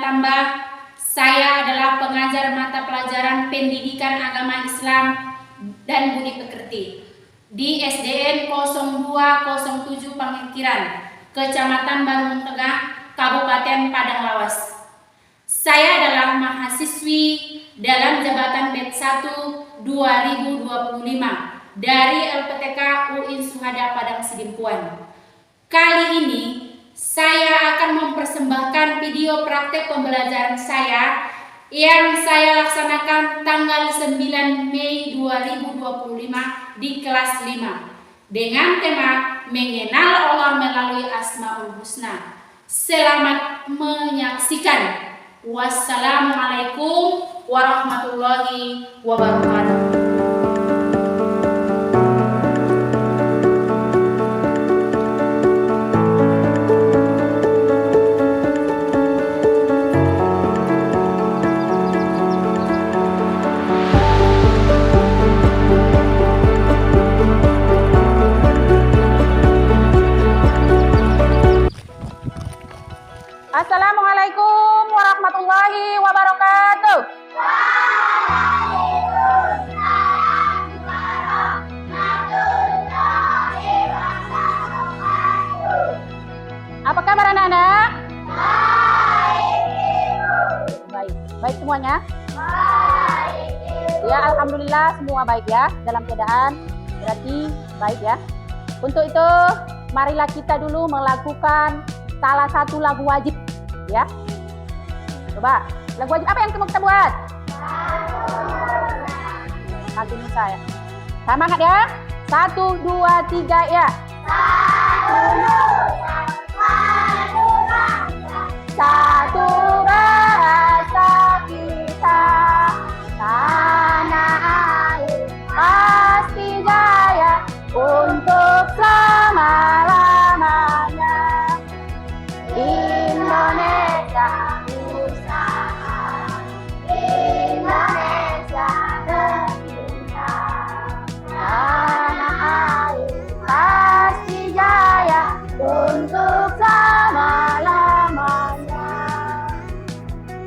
tambah. Saya adalah pengajar mata pelajaran Pendidikan Agama Islam dan Budi Pekerti di SDN 0207 Pamikiran, Kecamatan Bandung Tengah, Kabupaten Padang Lawas. Saya adalah mahasiswi dalam jabatan BED 1 2025 dari LPTK UIN Suhada Padang Sidimpuan. Kali ini saya akan mempersembahkan video praktek pembelajaran saya yang saya laksanakan tanggal 9 Mei 2025 di kelas 5 dengan tema mengenal Allah melalui Asmaul Husna. Selamat menyaksikan. Wassalamualaikum warahmatullahi wabarakatuh. Assalamualaikum warahmatullahi wabarakatuh. Waalaikumsalam warahmatullahi wabarakatuh. Apa kabar anak-anak? Baik. Baik semuanya? Baik. Ya, alhamdulillah semua baik ya, dalam keadaan berarti baik ya. Untuk itu, marilah kita dulu melakukan salah satu lagu wajib ya. Coba, lagu wajib apa yang kita buat? Lagu Nusa ya. Semangat ya. 1, 2, 3 ya. Satu bahasa kita, tanah air pasti jaya untuk selama-lamanya. Indonesia usaha, Indonesia tercinta, tanah air pasti jaya untuk selama-lamanya.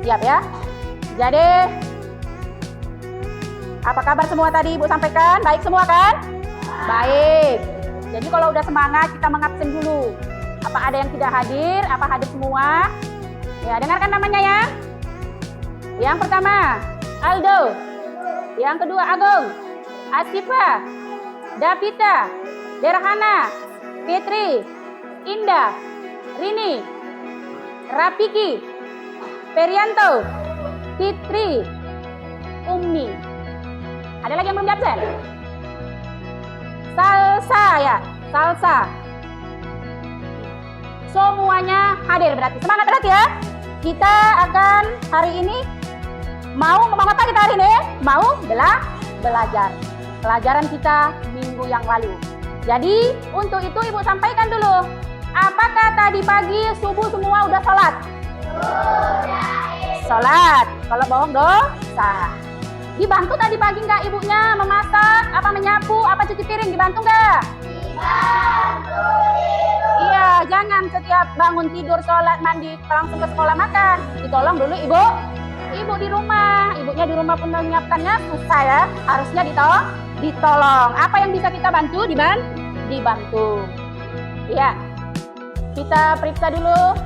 Siap ya? Jadi, apa kabar semua tadi Ibu sampaikan? Baik semua kan? Baik. Jadi kalau udah semangat kita mengabsen dulu. Apa ada yang tidak hadir? Apa hadir semua? Ya, dengarkan namanya ya. Yang pertama, Aldo. Yang kedua, Agung. Asifa. Davita. Derhana. Fitri. Indah. Rini. Rapiki. Perianto. Fitri. Ummi. Ada lagi yang belum diabsen? Salsa ya. Salsa. Semuanya hadir berarti. Semangat berarti ya. Kita akan hari ini mau apa kita hari ini? Mau belajar. Pelajaran kita minggu yang lalu. Jadi untuk itu Ibu sampaikan dulu. Apakah tadi pagi subuh semua udah sholat? Sholat. Kalau bohong dosa. Dibantu tadi pagi nggak ibunya memasak, apa menyapu, apa cuci piring? Dibantu nggak? Dibantu. Iya, jangan setiap bangun tidur, sholat, mandi, langsung ke sekolah makan. Ditolong dulu ibu. Ibu di rumah, ibunya di rumah pun menyiapkannya susah ya. Harusnya ditolong. Apa yang bisa kita bantu? Dibantu. Iya. Kita periksa dulu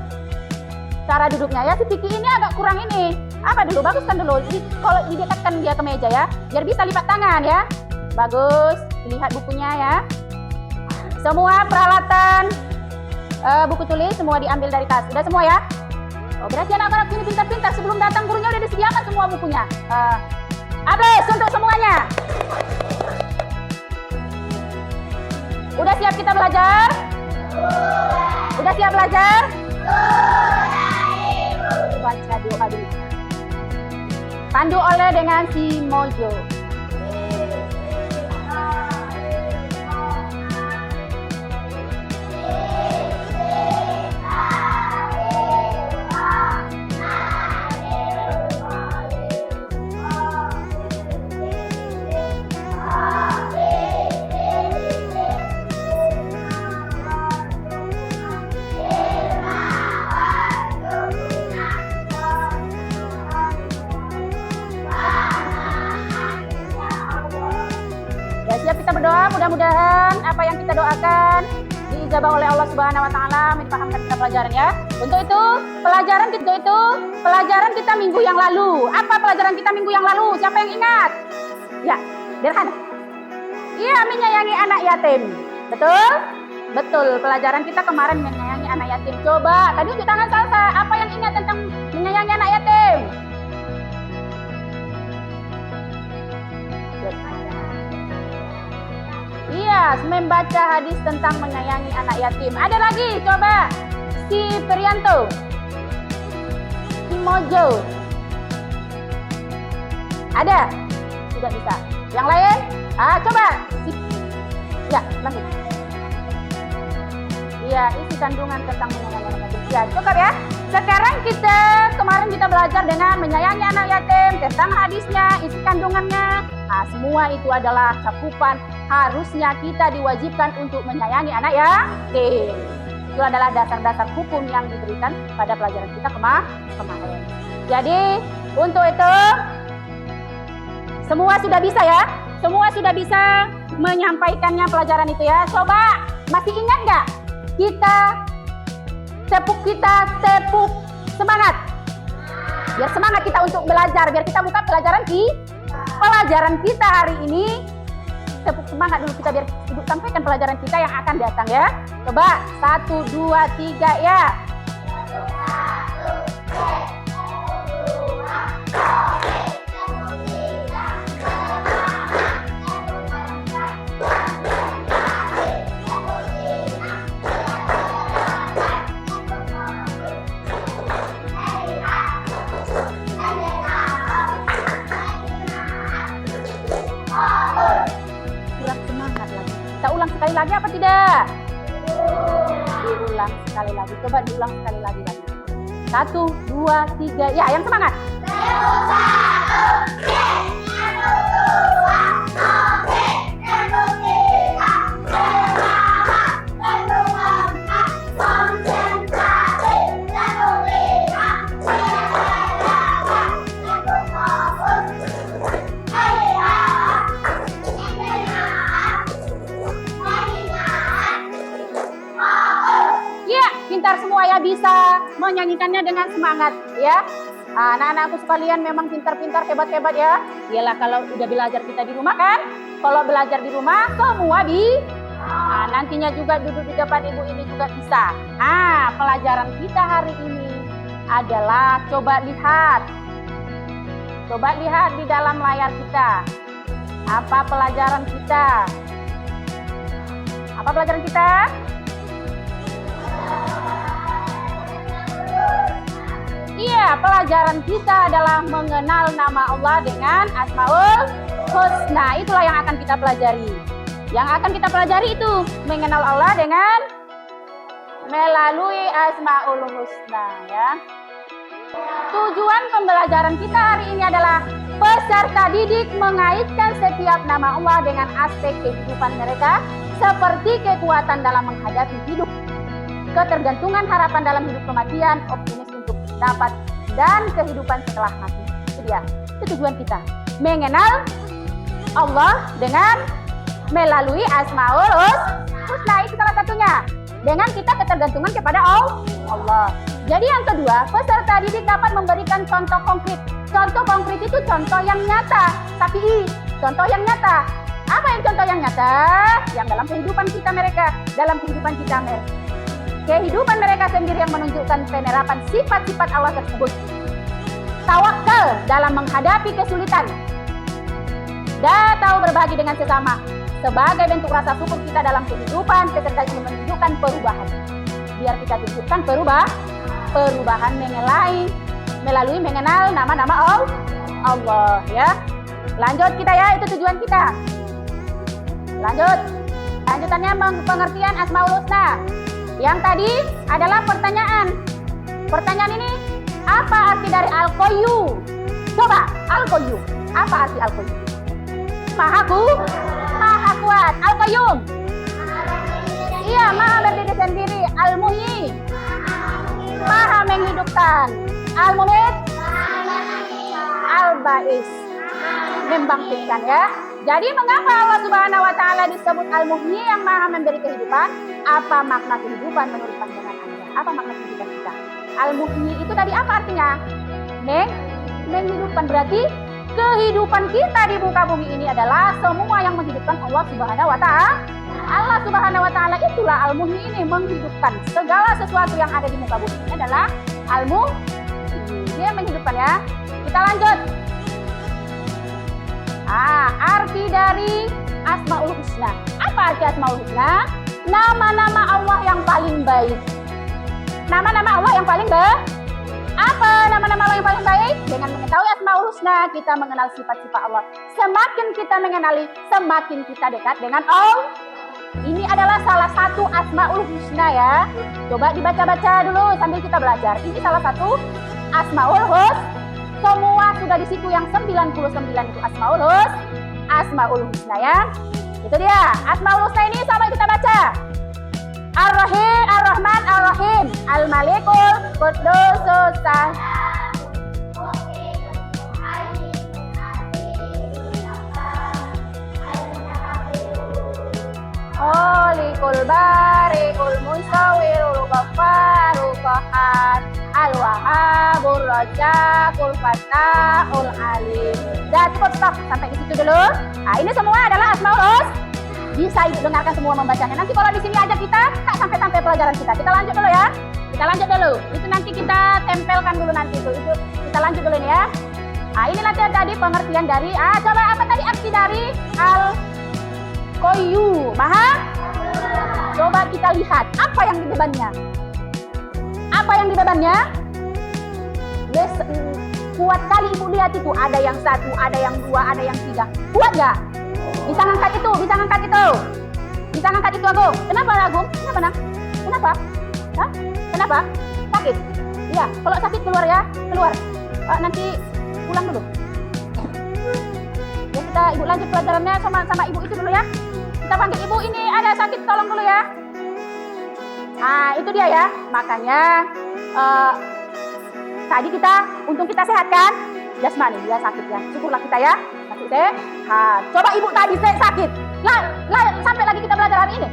cara duduknya ya. Si Piki ini agak kurang ini. Apa dulu? Baguskan dulu. Kalau didekatkan dia ke meja ya, biar bisa lipat tangan ya. Bagus. Lihat bukunya ya. Semua peralatan buku tulis semua diambil dari tas. Sudah semua ya? Oh, berarti anak-anak ini pintar-pintar. Sebelum datang gurunya udah disediakan semua bukunya. Aplaus untuk semuanya. Udah siap kita belajar? Udah siap belajar? Baca doa dulu. Pandu oleh dengan si Mojo. Siap kita berdoa, mudah-mudahan apa yang kita doakan diijabah oleh Allah Subhanahu wa taala, dipahamkan kita pelajaran ya. Untuk itu, pelajaran kita minggu yang lalu. Apa pelajaran kita minggu yang lalu? Siapa yang ingat? Ya, Dirhan. Iya, menyayangi anak yatim. Betul? Betul, pelajaran kita kemarin menyayangi anak yatim. Coba, tadi unjuk tangan Salsa. Apa yang ingat tentang menyayangi anak yatim? Iya, membaca hadis tentang menyayangi anak yatim. Ada lagi, coba. Si Prianto. Si Mojo. Ada? Tidak bisa. Yang lain? Coba. Ya, lanjut. Iya, isi kandungan tentang menyayangi anak yatim. Ya, cukup ya. Sekarang kemarin kita belajar dengan menyayangi anak yatim, tentang hadisnya, isi kandungannya. Nah, semua itu adalah cakupan harusnya kita diwajibkan untuk menyayangi anak yatim. Itu adalah dasar-dasar hukum yang diberikan pada pelajaran kita kemarin. Jadi, untuk itu semua sudah bisa ya? Semua sudah bisa menyampaikannya pelajaran itu ya. Coba, masih ingat nggak? Kita tepuk semangat. Biar semangat kita untuk belajar, biar kita buka pelajaran kita hari ini. Tepuk semangat dulu kita biar Ibu sampaikan pelajaran kita yang akan datang ya. Coba 1, 2, 3 ya. Sekali lagi apa tidak? Diulang sekali lagi. Coba diulang sekali lagi. 1, 2, 3. Ya, yang semangat. Pintar semua ya, bisa menyanyikannya dengan semangat ya. Anak-anakku sekalian memang pintar-pintar, hebat-hebat ya. Iyalah kalau udah belajar kita di rumah kan. Kalau belajar di rumah semua nantinya juga duduk di depan ibu ini juga bisa. Pelajaran kita hari ini adalah coba lihat di dalam layar kita. Apa pelajaran kita? Apa pelajaran kita? Iya, pelajaran kita adalah mengenal nama Allah dengan Asmaul Husna. Itulah yang akan kita pelajari. Yang akan kita pelajari itu mengenal Allah dengan melalui Asmaul Husna ya. Tujuan pembelajaran kita hari ini adalah peserta didik mengaitkan setiap nama Allah dengan aspek kehidupan mereka seperti kekuatan dalam menghadapi hidup, ketergantungan harapan dalam hidup kematian, optimis untuk dapat dan kehidupan setelah mati. Itu dia, itu tujuan kita. Mengenal Allah dengan melalui Asmaul Husna, itu salah satunya. Dengan kita ketergantungan kepada Allah. Jadi yang kedua, peserta didik dapat memberikan contoh konkret. Contoh konkret itu contoh yang nyata. Tapi contoh yang nyata. Apa yang contoh yang nyata? Yang dalam kehidupan kita mereka, dalam kehidupan kita mereka. Kehidupan mereka sendiri yang menunjukkan penerapan sifat-sifat Allah tersebut. Tawakal dalam menghadapi kesulitan. Dan tahu berbagi dengan sesama. Sebagai bentuk rasa syukur kita dalam kehidupan, peserta ini menunjukkan perubahan. Biar kita tunjukkan perubahan melalui mengenal nama-nama Allah ya. Lanjut kita ya, itu tujuan kita. Lanjutannya pengertian Asmaul Husna. Yang tadi adalah pertanyaan. Pertanyaan ini, apa arti dari Al-Qayyum? Coba, Al-Qayyum. Apa arti Al-Qayyum? Maha kuat. Al-Qayyum. Iya, maha berdiri sendiri. Al-Muhyi. Maha menghidupkan. Al-Mumit. Al-Ba'is. Membangkitkan ya. Jadi mengapa Allah Subhanahu wa taala disebut Al-Muhyi yang Maha memberi kehidupan? Apa makna kehidupan menurut pandangan Anda? Apa makna kehidupan kita? Al-Muhyi itu tadi apa artinya? Menghidupkan, berarti kehidupan kita di muka bumi ini adalah semua yang menghidupkan Allah Subhanahu wa taala. Allah Subhanahu wa taala itulah Al-Muhyi ini, menghidupkan segala sesuatu yang ada di muka bumi ini adalah Al-Muhyi. Dia menghidupkan ya. Kita lanjut. Arti dari Asmaul Husna. Apa arti Asmaul Husna? Nama-nama Allah yang paling baik. Nama-nama Allah yang paling baik. Apa nama-nama Allah yang paling baik? Dengan mengetahui Asmaul Husna, kita mengenal sifat-sifat Allah. Semakin kita mengenali, semakin kita dekat dengan Allah. Ini adalah salah satu Asmaul Husna ya. Coba dibaca-baca dulu sambil kita belajar. Ini salah satu Asmaul Husna. Semua sudah di situ, yang 99 itu Asmaul Husna ya. Itu dia. Asmaul Husna ini sama kita baca. Ar-Rahim, Ar-Rahman, Ar-Rahim, Al-Malikul, Quddus, Holikul Barikul Musawwirul Ghaffarul Qahhar Al-Wahhabur Razzaqul Fattahul Alim. Dah, cukup, stop sampai di situ dulu. Ini semua adalah Asmaul Husna. Bisa ibu dengarkan semua membacanya. Nanti kalau di sini aja kita tak sampai pelajaran kita. Kita lanjut dulu ya. Kita lanjut dulu. Itu nanti kita tempelkan dulu nanti itu. Kita lanjut dulu nih ya. Ini nanti tadi pengertian dari coba apa tadi arti dari Al-Qayyum. Maha? Coba kita lihat apa yang di depannya. Apa yang di depannya? Kuat kali ibu lihat itu. Ada yang 1, ada yang 2, ada yang 3. Kuat nggak? Bisa ngangkat itu, bisa ngangkat itu. Bisa ngangkat itu, Agung. Kenapa, Agung? Kenapa, Nang? Kenapa? Hah? Kenapa? Sakit? Iya, kalau sakit keluar ya, keluar. Nanti pulang dulu. Ya, ibu lanjut pelajarannya sama ibu itu dulu ya. Kita panggil ibu, ini ada sakit, tolong dulu ya. Itu dia ya. Makanya tadi untung kita sehat kan? Jasmani, dia sakit ya. Syukurlah kita ya. Sakit sehat. Coba ibu tadi sakit. Sampai lagi kita belajar hari ini.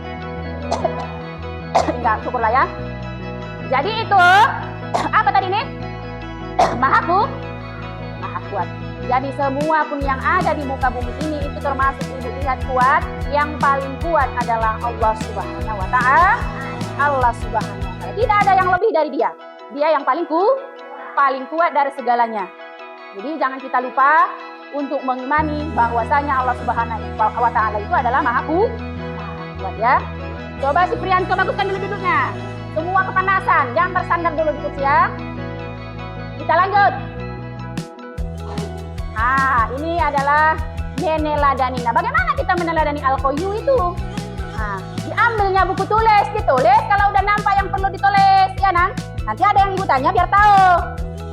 Enggak, syukurlah ya. Jadi itu apa tadi nih? Maha kuat. Jadi semua pun yang ada di muka bumi ini itu termasuk ibu lihat kuat. Yang paling kuat adalah Allah Subhanahu wa taala. Allah Subhanahu wa taala. Tidak ada yang lebih dari dia. Dia yang paling kuat dari segalanya. Jadi jangan kita lupa untuk mengimani bahwasanya Allah Subhanahu wa taala itu adalah Maha kuat ya. Coba si Prianto baguskan dulu duduknya. Semua kepanasan, jangan bersandar dulu di kursi ya. Kita lanjut. Ini adalah meneladani. Nah, bagaimana kita meneladani Al-Qayyum itu? Diambilnya buku tulis, ditulis. Kalau udah nampak yang perlu ditulis, ya Nang. Nanti ada yang ibu tanya biar tahu.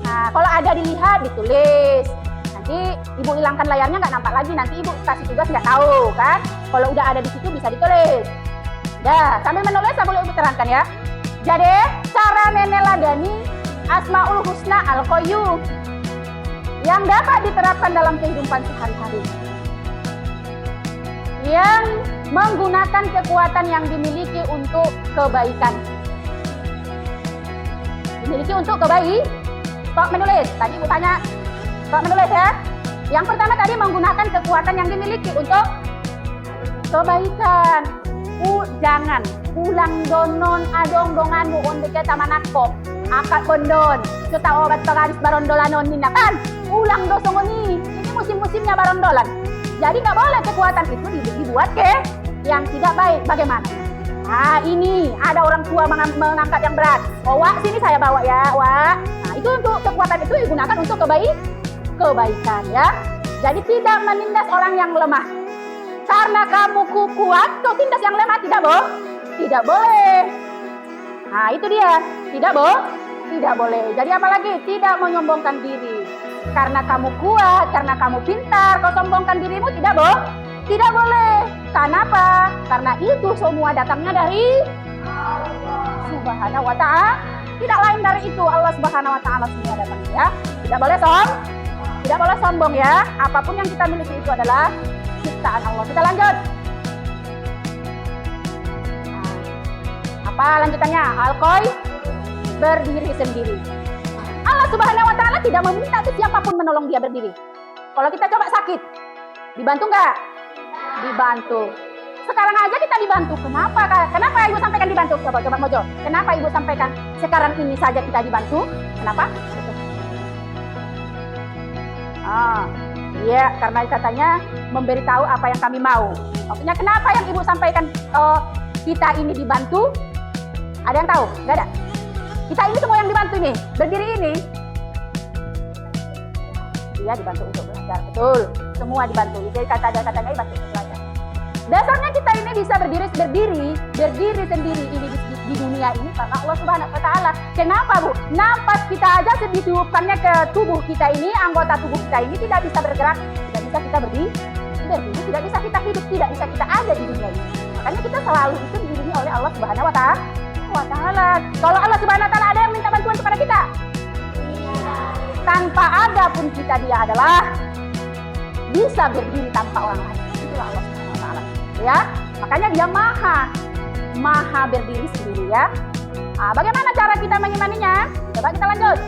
Kalau ada dilihat, ditulis. Nanti ibu hilangkan layarnya nggak nampak lagi. Nanti ibu kasih tugas nggak tahu kan. Kalau udah ada di situ bisa ditulis. Dah, sambil menulis saya boleh ibu terangkan ya. Jadi cara meneladani Asmaul Husna Al-Qayyum yang dapat diterapkan dalam kehidupan sehari-hari, yang menggunakan kekuatan yang dimiliki untuk kebaikan. Dimiliki untuk kebaikan. Stop menulis. Tadi ibu tanya, stop menulis ya. Yang pertama tadi menggunakan kekuatan yang dimiliki untuk kebaikan. Jangan ulang donon adong donganmu onde kita manakop akak bondon kita obat pengaris barondolanon nina kan ulang dosongoni. Ini musim-musimnya barondolan. Jadi nggak boleh kekuatan itu dibuat ke yang tidak baik. Bagaimana? Ini ada orang tua mengangkat yang berat. Wak, sini saya bawa ya, Wak. Itu untuk kekuatan itu digunakan untuk kebaikan ya. Jadi tidak menindas orang yang lemah. Karena kamu kuat, kau tindas yang lemah, tidak boleh. Itu dia, tidak boleh. Jadi apalagi tidak menyombongkan diri. Karena kamu kuat, karena kamu pintar, kau sombongkan dirimu, tidak boleh. Kenapa? Karena itu semua datangnya dari Allah Subhanahu wa taala. Tidak lain dari itu, Allah Subhanahu wa taala semua datangnya ya. Tidak boleh sombong ya. Apapun yang kita miliki itu adalah ciptaan Allah. Kita lanjut. Apa lanjutannya? Al-Qoi, berdiri sendiri. Allah Subhanahu wa Ta'ala tidak meminta ke siapapun menolong dia berdiri. Kalau kita coba sakit, dibantu nggak? Dibantu. Sekarang aja kita dibantu. Kenapa? Kenapa ibu sampaikan dibantu? Coba Mojo. Kenapa ibu sampaikan sekarang ini saja kita dibantu? Kenapa? Iya, karena katanya memberitahu apa yang kami mau. Maksudnya kenapa yang ibu sampaikan kita ini dibantu? Ada yang tahu? Nggak ada? Kita ini semua yang dibantu nih, berdiri ini. Iya, dibantu untuk belajar, betul. Semua dibantu. Jadi katanya dibantu untuk belajar. Dasarnya kita ini bisa berdiri sendiri ini di dunia ini karena Allah Subhanahu wa Ta'ala. Kenapa, Bu? Napas kita aja ditiupkannya ke tubuh kita ini, anggota tubuh kita ini tidak bisa bergerak, tidak bisa kita berdiri, tidak bisa kita hidup, tidak bisa kita ada di dunia ini. Makanya kita selalu itu dilindungi oleh Allah Subhanahu wa Ta'ala. Kalau Allah Subhanahu wa Ta'ala ada yang minta bantuan kepada kita? Tanpa ada pun kita, dia adalah bisa berdiri tanpa orang lain. Itulah Allah Subhanahu wa Ta'ala. Ya, makanya dia maha berdiri sendiri ya. Bagaimana cara kita mengimaninya? Coba kita lanjut.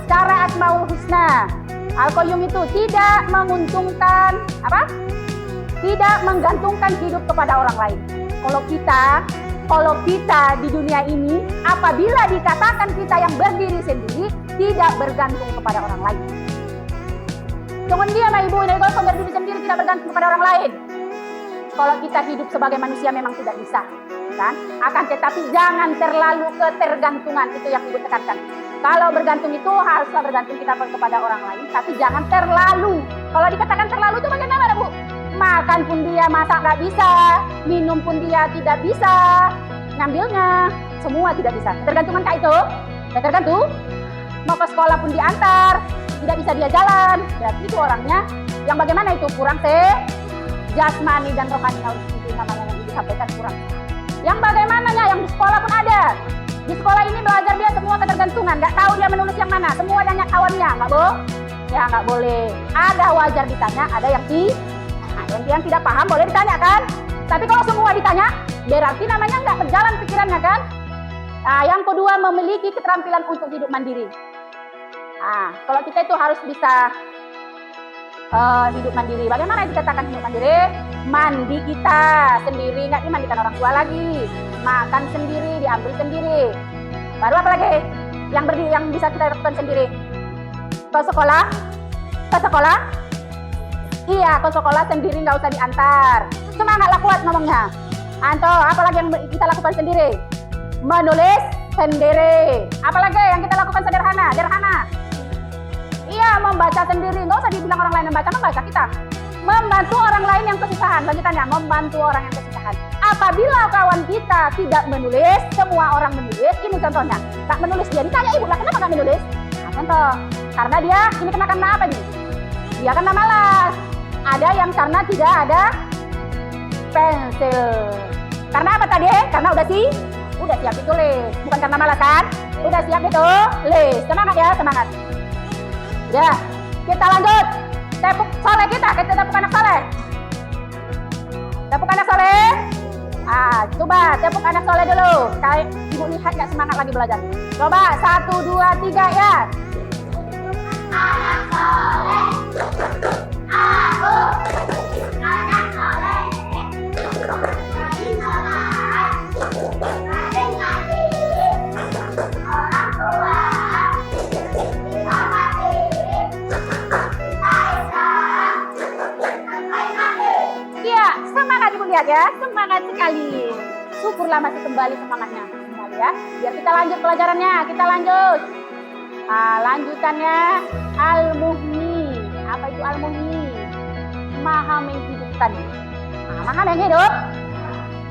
Cara Asmaul Husna. Al-Qayyum itu tidak menguntungkan apa? Tidak menggantungkan hidup kepada orang lain. Kalau kita di dunia ini, apabila dikatakan kita yang berdiri sendiri, tidak bergantung kepada orang lain. Jangan dia, ibu, ini kalau berdiri sendiri tidak bergantung kepada orang lain. Kalau kita hidup sebagai manusia memang tidak bisa, kan? Akan tetapi jangan terlalu ketergantungan, itu yang ibu tekankan. Kalau bergantung itu haruslah bergantung kita kepada orang lain, tapi jangan terlalu. Kalau dikatakan terlalu itu bagaimana, Bu? Makan pun dia masak nggak bisa, minum pun dia tidak bisa, ngambilnya semua tidak bisa. Tergantungan kah itu? Ya tergantung. Mau ke sekolah pun diantar, tidak bisa dia jalan. Berarti itu orangnya yang bagaimana itu kurang jasmani dan rohani, itu namanya yang disampaikan kurang. Yang bagaimananya yang di sekolah pun ada. Di sekolah ini belajar dia semua ketergantungan, nggak tahu dia menulis yang mana, semua nanya kawannya, nggak boleh. Ya nggak boleh. Ada wajar ditanya, ada yang yang tidak paham boleh ditanya kan. Tapi kalau semua ditanya, berarti namanya nggak berjalan pikirannya kan. Yang kedua, memiliki keterampilan untuk hidup mandiri. Kalau kita itu harus bisa hidup mandiri. Bagaimana dikatakan hidup mandiri? Mandi kita sendiri, nggak dimandikan orang tua lagi. Makan sendiri, diambil sendiri. Baru apa lagi? Yang bisa kita lakukan sendiri? Ke sekolah? Iya, ke sekolah sendiri, nggak usah diantar. Semangatlah kuat ngomongnya. Anto, apalagi yang kita lakukan sendiri? Menulis sendiri. Apalagi yang kita lakukan sederhana. Iya, membaca sendiri. Nggak usah dibilang orang lain membaca kita. Membantu orang lain yang kesusahan. Lanjutannya, membantu orang yang kesusahan. Apabila kawan kita tidak menulis, semua orang menulis. Ini contohnya. Tak menulis dia. Ditanya ibu lah, kenapa nggak menulis? Contoh. Karena dia, ini kena apa nih? Dia kena malas. Ada yang karena tidak ada pensil. Karena apa tadi? Karena udah siap ditulis. Bukan karena malas kan? Udah siap ditulis. Semangat ya, semangat. Ya, kita lanjut. Tepuk soleh kita tepuk anak soleh. Tepuk anak soleh. Coba tepuk anak soleh dulu. Kayak ibu lihat gak semangat lagi belajar. Coba 1, 2, 3 ya. Anak soleh. Aku anak soleh. Rajin sholat, rajin ngaji, orang tua dihormati, kita Islam, Iya, semangat ibu lihat ya, semangat sekali. Syukurlah masih kembali semangatnya, ya. Biar kita lanjut pelajarannya, kita lanjut. Lanjutannya Al-Muhyi. Apa itu Al-Muhyi? Maha menghidupkan. Maha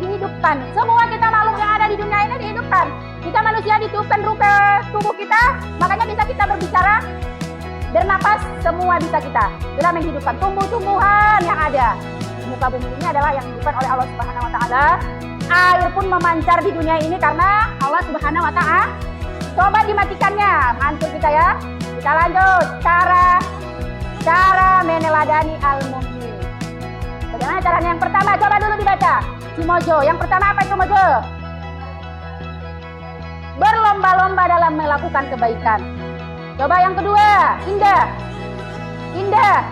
dihidupkan. Semua kita makhluk yang ada di dunia ini dihidupkan. Kita manusia ditiupkan rupa tubuh kita, makanya bisa kita berbicara, bernapas, semua bisa kita. Bila menghidupkan tumbuh-tumbuhan yang ada. Muka bumi ini adalah yang dihidupkan oleh Allah Subhanahu wa Ta'ala. Air pun memancar di dunia ini karena Allah Subhanahu wa Ta'ala. Coba dimatikannya, mantul kita ya. Kita lanjut. Cara meneladani al-mu'min. Bagaimana caranya? Yang pertama, coba dulu dibaca. Si Mojo, yang pertama apa itu Mojo? Berlomba-lomba dalam melakukan kebaikan. Coba yang kedua, Indah. Indah.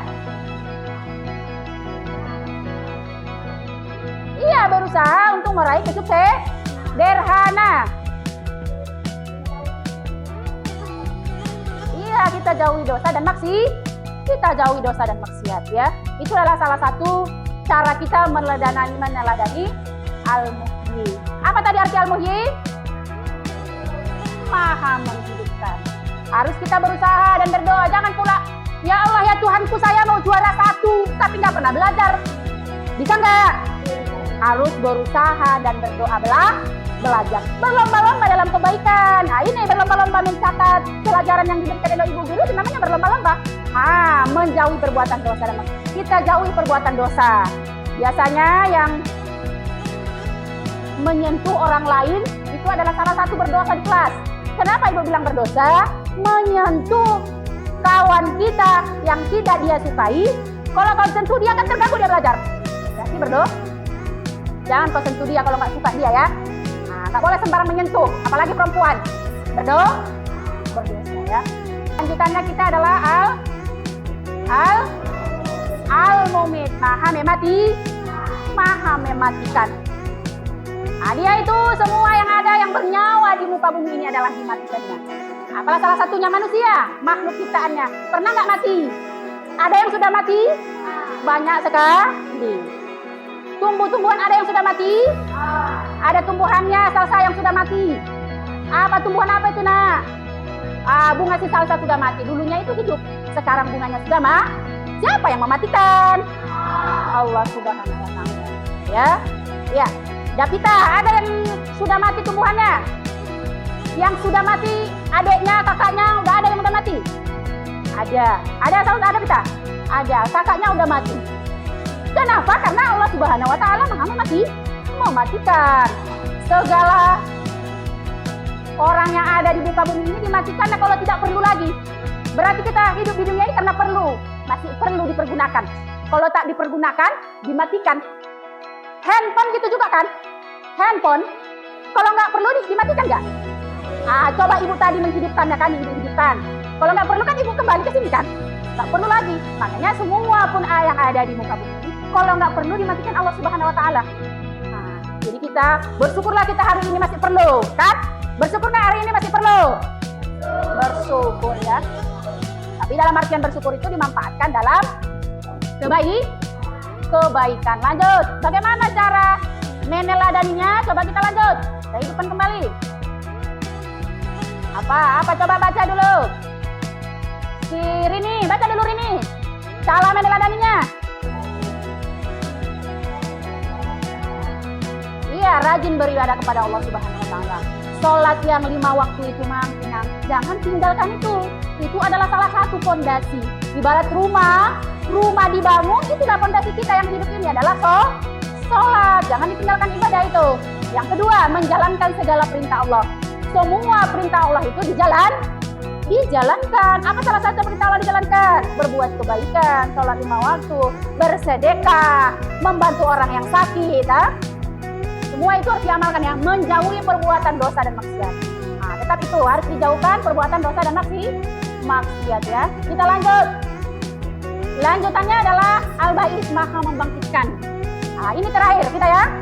Iya, berusaha untuk meraih kesuksesan. Iya, kita jauhi dosa dan maksiat ya. Itu adalah salah satu cara kita meneladani al-muhyi. Apa tadi arti al-muhyi? Maha menghidupkan. Harus kita berusaha dan berdoa. Jangan pula, ya Allah ya Tuhanku, saya mau juara 1 tapi nggak pernah belajar. Bisa nggak? Harus berusaha dan berdoa belajar. Berlomba-lomba dalam kebaikan. Nah, ini berlomba-lomba mencatat pelajaran yang diberikan oleh ibu guru itu namanya berlomba-lomba. Menjauhi perbuatan dosa dan maksiat. Kita jauhi perbuatan dosa. Biasanya yang menyentuh orang lain itu adalah salah satu berdosa di kelas. Kenapa ibu bilang berdosa? Menyentuh kawan kita yang tidak dia sukai. Kalau kau sentuh dia akan terganggu dia belajar. Berarti berdosa. Jangan kau sentuh dia kalau nggak suka dia ya. Nggak boleh sembarang menyentuh, apalagi perempuan. Berdosa ya. Lanjutannya kita adalah al-mumit, maha mematikan. Dia itu semua yang ada yang bernyawa di muka bumi ini adalah dimatikannya. Apalah salah satunya manusia, makhluk ciptaannya. Pernah nggak mati? Ada yang sudah mati? Banyak sekali. Tumbuh-tumbuhan ada yang sudah mati? Ada tumbuhannya salsa yang sudah mati. Tumbuhan apa itu nak? Bunga si salsa sudah mati. Dulunya itu hidup, sekarang bunganya sudah mati. Siapa yang mematikan? Allah Subhanahu wa Ta'ala. Ya. Davita, ada yang sudah mati tumbuhannya? Yang sudah mati adiknya, kakaknya, udah ada yang udah mati? Ada saudara ada kita? Ada, kakaknya udah mati. Kenapa? Karena Allah Subhanahu wa Ta'ala maha mematikan. Segala orang yang ada di muka bumi ini dimatikan kalau tidak perlu lagi. Berarti kita hidup di dunia ini karena masih perlu dipergunakan. Kalau tak dipergunakan, dimatikan. Handphone gitu juga kan? Handphone, kalau nggak perlu dimatikan nggak? Coba ibu tadi menghidupkannya kan, ibu hidupkan. Kalau nggak perlu kan ibu kembali ke sini kan? Nggak perlu lagi. Makanya semua pun yang ada di muka bumi ini, kalau nggak perlu dimatikan Allah Subhanahu wa Ta'ala. Jadi kita bersyukurlah kita hari ini masih perlu, kan? Bersyukur nggak hari ini masih perlu? Bersyukur ya. Tapi dalam artian bersyukur itu dimanfaatkan dalam kebaikan. Lanjut. Bagaimana cara meneladaninya? Coba kita lanjut. Kita hidupkan kembali. Apa? Coba baca dulu. Si Rini, baca dulu Rini. Cara meneladaninya. Iya, rajin beribadah kepada Allah Subhanahu wa Ta'ala. Sholat yang 5 waktu itu jangan tinggalkan itu. Itu adalah salah satu fondasi. Ibarat rumah dibangun, itulah fondasi kita yang hidup ini adalah sholat. Jangan ditinggalkan ibadah itu. Yang kedua, menjalankan segala perintah Allah. Semua perintah Allah itu dijalankan. Apa salah satu perintah Allah dijalankan? Berbuat kebaikan, sholat 5 waktu, bersedekah, membantu orang yang sakit. Semua itu harus diamalkan ya. Menjauhi perbuatan dosa dan maksiat. Tetap itu harus dijauhkan perbuatan dosa dan maksiat ya. Kita lanjut. Lanjutannya adalah Al-Ba'is, maha membangkitkan. Ini terakhir kita ya.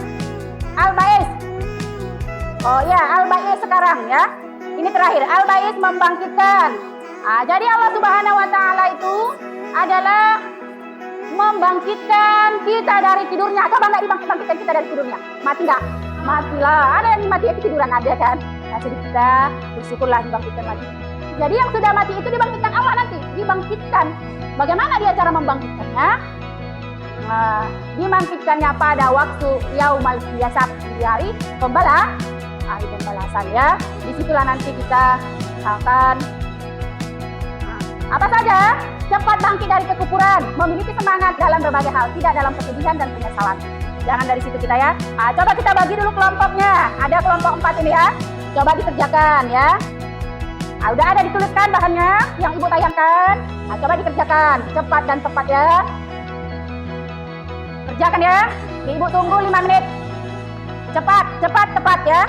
Al-Ba'is. Oh ya, Al-Ba'is sekarang ya. Ini terakhir, Al-Ba'is membangkitkan. Jadi Allah Subhanahu wa Ta'ala itu adalah membangkitkan kita dari tidurnya. Coba nggak dibangkitkan kita dari tidurnya? Mati nggak? Matilah. Ada yang mati ya tiduran ada kan? Jadi kita bersyukurlah dibangkitkan mati. Jadi yang sudah mati itu dibangkitkan Allah nanti. Dibangkitkan. Bagaimana dia cara membangkitkannya? Dibangkitkannya pada waktu Yaumal Qiyamah, di hari pembalasan ya. Disitulah nanti kita akan apa saja? Cepat bangkit dari kekufuran, memiliki semangat dalam berbagai hal, tidak dalam kesedihan dan penyesalan. Jangan dari situ kita ya. Coba kita bagi dulu kelompoknya. Ada kelompok 4 ini ya. Coba dikerjakan ya. Ah, udah ada dituliskan bahannya yang ibu tayangkan. Nah, coba dikerjakan cepat dan tepat ya. Kerjakan ya. Ibu tunggu 5 menit. Cepat, cepat, tepat ya.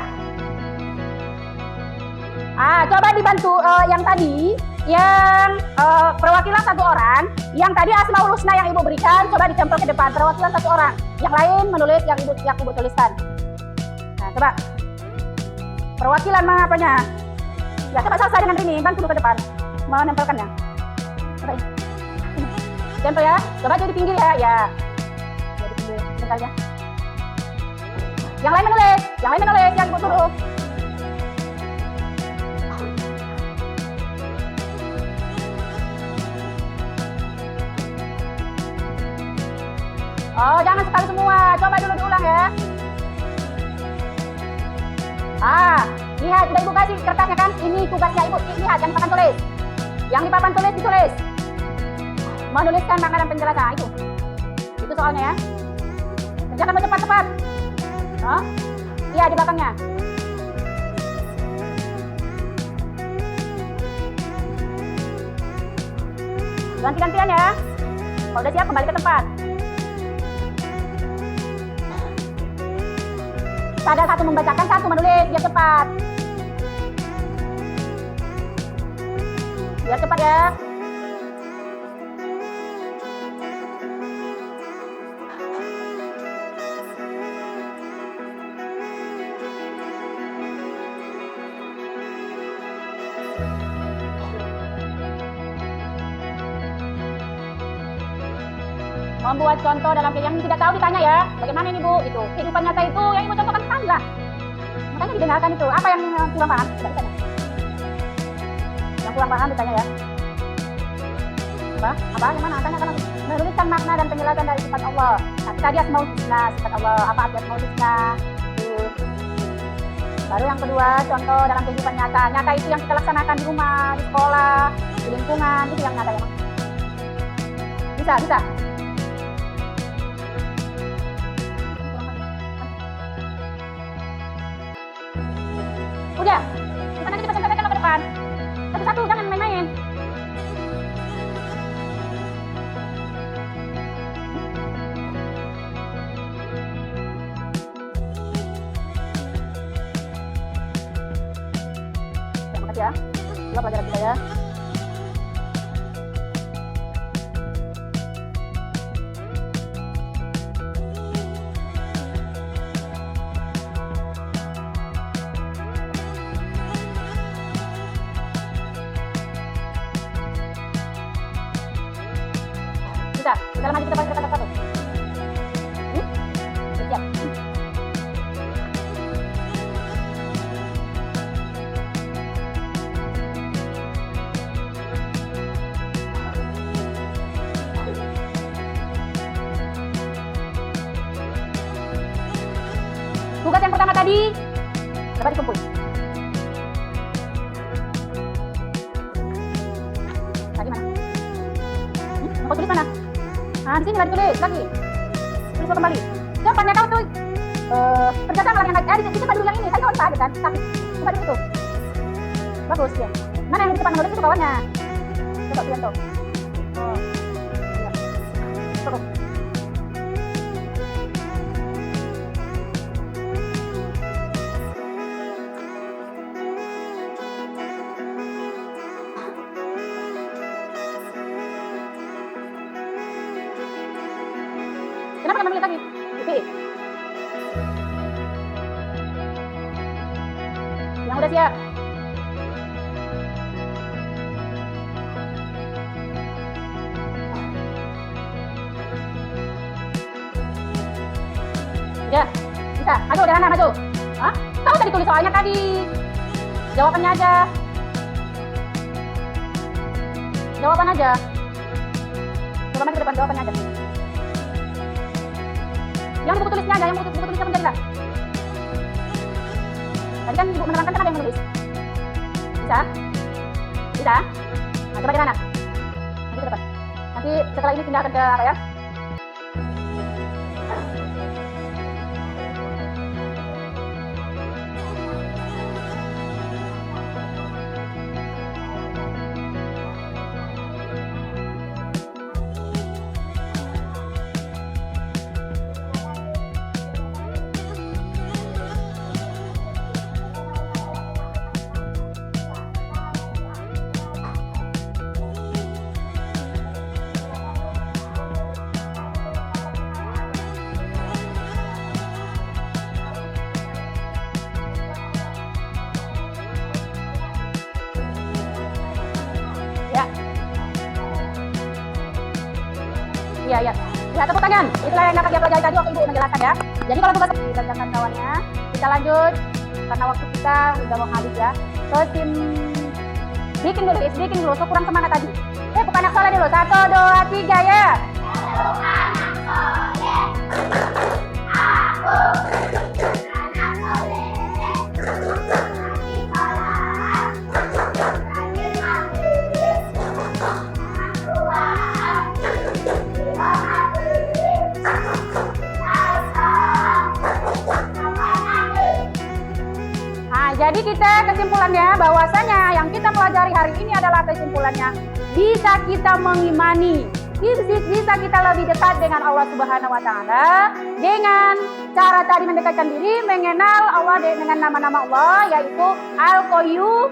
Ah, coba dibantu yang tadi, yang perwakilan 1 orang, yang tadi Asmaul Husna yang ibu berikan, coba ditempel ke depan, perwakilan 1 orang. Yang lain menulis yang ibu tuliskan. Nah, coba. Perwakilan apanya? Ya, coba selesai dengan ini, bantu dulu ke depan. Mau nempelkannya. Coba ini. Tempel ya. Coba jadi pinggir ya. Ya. Jadi pinggir, bentar ya. Yang lain menulis, yang ibu suruh. Oh, jangan sekali semua. Coba dulu diulang ya. Ah, lihat, udah ibu kasih kertasnya kan? Ini tugasnya ibu. Lihat, yang di papan tulis. Yang di papan tulis ditulis. Menuliskan makna dan penjelasan. Itu soalnya ya. Kerjakan cepat-cepat. Oh, iya di belakangnya. Ganti-gantian ya. Kalau udah siap kembali ke tempat. Ada 1 membacakan, 1 menulis, biar cepat. Biar cepat ya. Membuat contoh dalam yang tidak tahu ditanya ya, bagaimana ini Bu? Itu kehidupan nyata itu yang ibu contohkan sekali lah. Makanya didengarkan itu. Apa yang kurang paham? Tidak ditanya. Yang kurang paham ditanya ya. Apa? Gimana? Tanya kan menuliskan makna dan penjelasan dari sifat Allah. Nah, tadi Asmaul Husna, sifat Allah. Apa arti Asmaul Husna? Baru yang kedua, contoh dalam kehidupan nyata. Nyata itu yang kita laksanakan di rumah, di sekolah, di lingkungan, itu yang nyata ya. Bisa. Udah, bukan nanti dipesan-pesan ke depan. Satu-satu, jangan main-main. Terima kasih ya. Dua pelajaran kita ya. Kita lagi kita pakai satu-satu. Siap. Tugas yang pertama tadi, coba dikumpul. Tadi mana? Mau tulis mana? Nah, di sini lagi tulis lagi. Tulis kembali. Jawabannya kau tuh kerjasama yang lagi. Di depan dulu yang ini. Tadi kawan saja kan. Tapi coba dulu itu. Bagus ya. Mana yang di depan menulis itu kawannya? Coba lihat tuh. Oh. Iya. Cukup. Kenapa kamu menulis lagi? Yang udah siap. Ya, bisa. Maju, Dehana, maju. Hah? Kamu tadi tulis soalnya tadi. Jawabannya aja. Jawaban aja. Coba maju ke depan, jawabannya aja. Yang buku tulisnya aja, yang buku tulisnya menjadilah. Tadi kan ibu menerangkan kan ada yang menulis. Bisa? Bisa? Nah, coba di mana? Nanti ke depan. Nanti setelah ini pindahkan ke apa ya? Iya. Ya, tepuk tangan. Itulah yang dapat dia pelajari tadi waktu Ibu menjelaskan ya. Jadi kalau tugas dikerjakan kawannya, kita lanjut karena waktu kita udah mau habis ya. So, bikin dulu. So, kurang semangat tadi. Bukan anak soleh dulu. 1, 2, 3 ya. Jadi kita kesimpulannya bahwasanya yang kita pelajari hari ini adalah kesimpulannya bisa kita mengimani, bisa kita lebih dekat dengan Allah Subhanahu wa taala dengan cara tadi mendekatkan diri mengenal Allah dengan nama-nama Allah yaitu Al-Qayyum,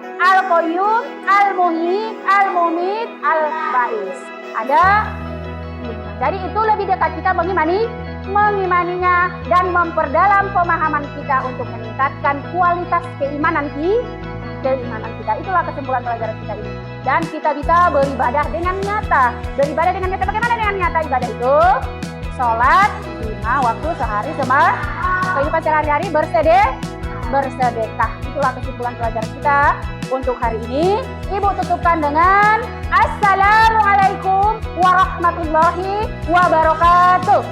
Al-Muhyi, Al-Mumit, Al-Ba'is. Ada. Jadi itu lebih dekat kita mengimaninya dan memperdalam pemahaman kita untuk meningkatkan kualitas keimanan kita. Itulah kesimpulan pelajaran kita ini. Dan kita bisa beribadah dengan nyata. Bagaimana dengan nyata ibadah itu? Sholat 5 waktu sehari kehidupan sehari-hari bersedekah. Itulah kesimpulan pelajaran kita untuk hari ini. Ibu tutupkan dengan Assalamualaikum warahmatullahi wabarakatuh.